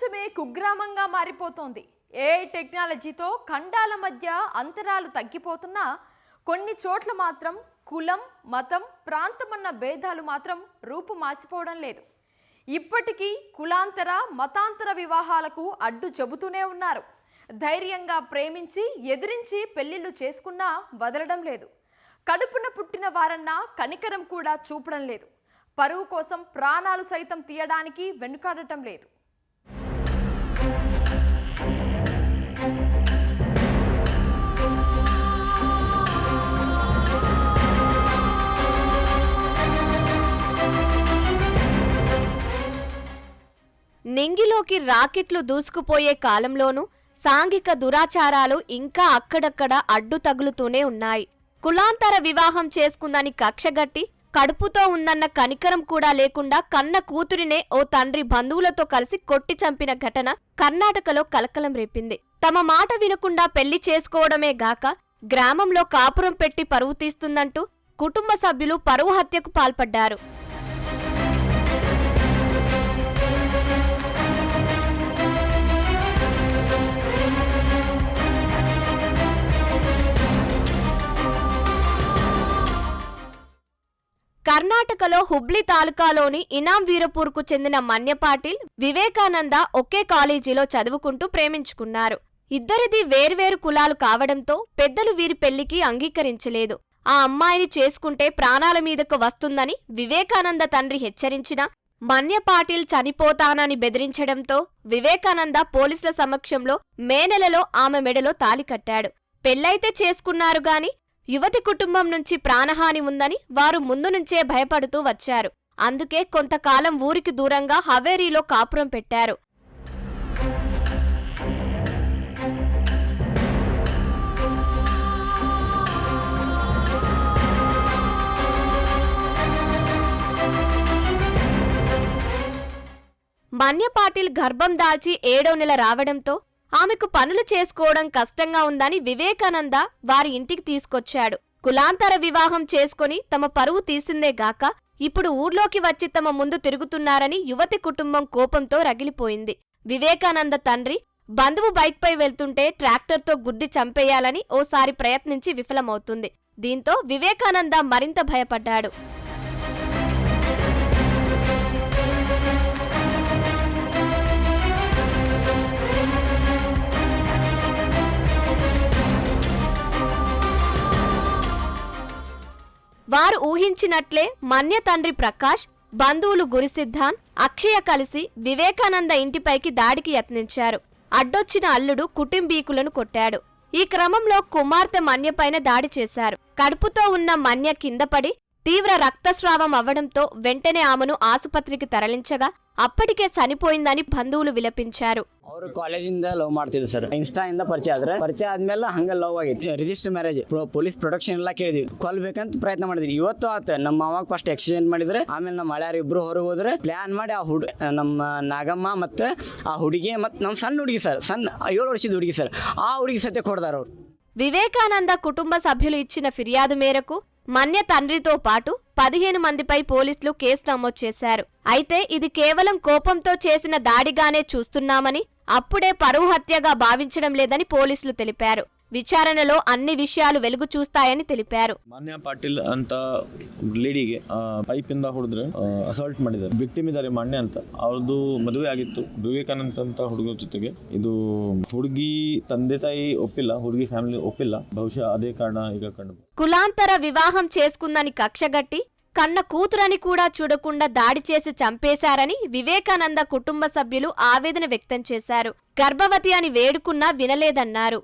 ప్రపంచమే కుగ్రామంగా మారిపోతోంది. ఏఐ టెక్నాలజీతో ఖండాల మధ్య అంతరాలు తగ్గిపోతున్నా కొన్ని చోట్ల మాత్రం కులం, మతం, ప్రాంతమన్న భేదాలు మాత్రం రూపు మాసిపోవడం లేదు. ఇప్పటికీ కులాంతర, మతాంతర వివాహాలకు అడ్డు చెబుతూనే ఉన్నారు. ధైర్యంగా ప్రేమించి ఎదిరించి పెళ్లిళ్ళు చేసుకున్నా వదలడం లేదు. కడుపున పుట్టిన వారన్నా కనికరం కూడా చూపడం లేదు. పరువు కోసం ప్రాణాలు సైతం తీయడానికి వెనుకాడటం లేదు. నింగిలోకి రాకెట్లు దూసుకుపోయే కాలంలోనూ సాంఘిక దురాచారాలు ఇంకా అక్కడక్కడ అడ్డు తగులుతూనే ఉన్నాయి. కులాంతర వివాహం చేసుకుందని కక్షగట్టి కడుపుతో ఉందన్న కనికరం కూడా లేకుండా కన్న కూతురినే ఓ తండ్రి బంధువులతో కలిసి కొట్టి చంపిన ఘటన కర్ణాటకలో కలకలం రేపింది. తమ మాట వినకుండా పెళ్లి చేసుకోవడమే గాక గ్రామంలో కాపురం పెట్టి పరువు తీస్తుందంటూ కుటుంబ సభ్యులు పరువు హత్యకు పాల్పడ్డారు. కర్ణాటకలో హుబ్లీ తాలూకాలోని ఇనాం వీరపూర్కు చెందిన మన్య పాటిల్, వివేకానంద ఒకే కాలేజీలో చదువుకుంటూ ప్రేమించుకున్నారు. ఇద్దరిది వేర్వేరు కులాలు కావడంతో పెద్దలు వీరి పెళ్లికి అంగీకరించలేదు. ఆ అమ్మాయిని చేసుకుంటే ప్రాణాల మీదకు వస్తుందని వివేకానంద తండ్రి హెచ్చరించినా మన్య పాటిల్ చనిపోతానని బెదిరించడంతో వివేకానంద పోలీసుల సమక్షంలో మే నెలలో ఆమె మెడలో తాళి కట్టాడు. పెళ్లైతే చేసుకున్నారు గాని యువతి కుటుంబం నుంచి ప్రాణహాని ఉందని వారు ముందు నుంచే భయపడుతూ వచ్చారు. అందుకే కొంతకాలం ఊరికి దూరంగా హవేరీలో కాపురం పెట్టారు. మన్య పాటిల్ గర్భం దాల్చి 7వ నెల రావడంతో ఆమెకు పనులు చేసుకోవడం కష్టంగా ఉందని వివేకానంద వారి ఇంటికి తీసుకొచ్చాడు. కులాంతర వివాహం చేసుకుని తమ పరువు తీసిందే గాక ఇప్పుడు ఊర్లోకి వచ్చి తమ ముందు తిరుగుతున్నారని యువతి కుటుంబం కోపంతో రగిలిపోయింది. వివేకానంద తండ్రి బంధువు బైక్పై వెళ్తుంటే ట్రాక్టర్తో గుద్ది చంపేయాలని ఓసారి ప్రయత్నించి విఫలమవుతుంది. దీంతో వివేకానంద మరింత భయపడ్డాడు. వారు ఊహించినట్లే మన్య తండ్రి ప్రకాష్, బంధువులు గురిసిద్ధాన్, అక్షయ కలిసి వివేకానంద ఇంటిపైకి దాడికి యత్నించారు. అడ్డొచ్చిన అల్లుడు కుటుంబీకులను కొట్టాడు. ఈ క్రమంలో కుమార్తె మన్యపైన దాడి చేశారు. కడుపుతో ఉన్న మన్య కిందపడి తీవ్ర రక్తస్రావం అవ్వడంతో వెంటనే ఆమెను ఆసుపత్రికి తరలించగా అప్పటికే చనిపోయిందని బంధువులు విలపించారు. ಅವರು ಕಾಲೇಜಿಂದ ಲವ್ ಮಾಡ್ತಿದ್ರು ಸರ್. ಇನ್ಸ್ಟಾ ಇಂದ ಪರಿಚಯ ಆದ್ಮೇಲೆ ಹಂಗ ಲವ್ ಆಗೈತಿ. ರಿಜಿಸ್ಟರ್ ಮ್ಯಾರೇಜ್, ಪೊಲೀಸ್ ಪ್ರೊಟೆಕ್ಷನ್ ಎಲ್ಲ ಕೇಳಿದ್ವಿ, ಕೊಲ್ಬೇಕಂತ ಪ್ರಯತ್ನ ಮಾಡಿದ್ವಿ. ಇವತ್ತು ಆತ ನಮ್ಮ ಮಾವಾಗ ಫಸ್ಟ್ ಎಕ್ಸ್ಚೇಂಜ್ ಮಾಡಿದ್ರೆ, ಆಮೇಲೆ ನಮ್ಮ ಹಳ್ಯಾರ ಇಬ್ರು ಹೊರಗೆ ಹೋದ್ರೆ ಪ್ಲಾನ್ ಮಾಡಿ ನಮ್ಮ ನಾಗಮ್ಮ ಮತ್ತೆ ಆ ಹುಡುಗಿ ಮತ್ತೆ ನಮ್ಮ ಸಣ್ಣ ಹುಡುಗಿ ಸರ್, ಸಣ್ಣ 7 ವರ್ಷದ ಹುಡುಗಿ ಸರ್, ಆ ಹುಡುಗಿ ಸತ್ಯ ಕೊಡ್ದಾರ ಅವ್ರು. వివేకానంద కుటుంబ సభ్యులు ఇచ్చిన ఫిర్యాదు మేరకు మన్య తండ్రితో పాటు 15 మందిపై పోలీసులు కేసు నమోదు చేశారు. అయితే ఇది కేవలం కోపంతో చేసిన దాడిగానే చూస్తున్నామని, అప్పుడే పరువు హత్యగా భావించడం లేదని పోలీసులు తెలిపారు. విచారణలో అన్ని విషయాలు వెలుగు చూస్తాయని తెలిపారు. ಮನ್ಯ ಪಾಟೀಲ್ ಅಂತ ಲೇಡಿಗೆ ಪೈಪ್ ಇಂದ ಹೊಡೆದ್ರೆ ಅಸಾಲ್ಟ್ ಮಾಡಿದ್ದಾರೆ. ವಿಕ್ಟಿಮ್ ಇದ್ದಾರೆ ಮನ್ಯ ಅಂತ. ಅವ್ರದ್ದು ಮದುವೆ ಆಗಿತ್ತು ವಿವೇಕಾನಂದ ಅಂತ ಹುಡುಗ ಜೊತೆಗೆ. ಇದು ಹುಡುಗಿ ತಂದೆ ತಾಯಿ ಒಪ್ಪಿಲ್ಲ, ಹುಡುಗಿ ಫ್ಯಾಮಿಲಿ ಒಪ್ಪಿಲ್ಲ. ಬಹುಶಃ ಅದೇ ಕಾರಣ ಈಗ ಕಂಡು. కులాంతర వివాహం చేసుకుందని కక్షగట్టి కన్న కూతురని కూడా చూడకుండా దాడి చేసి చంపేశారని వివేకానంద కుటుంబ సభ్యులు ఆవేదన వ్యక్తం చేశారు. గర్భవతి అని వేడుకున్నా వినలేదన్నారు.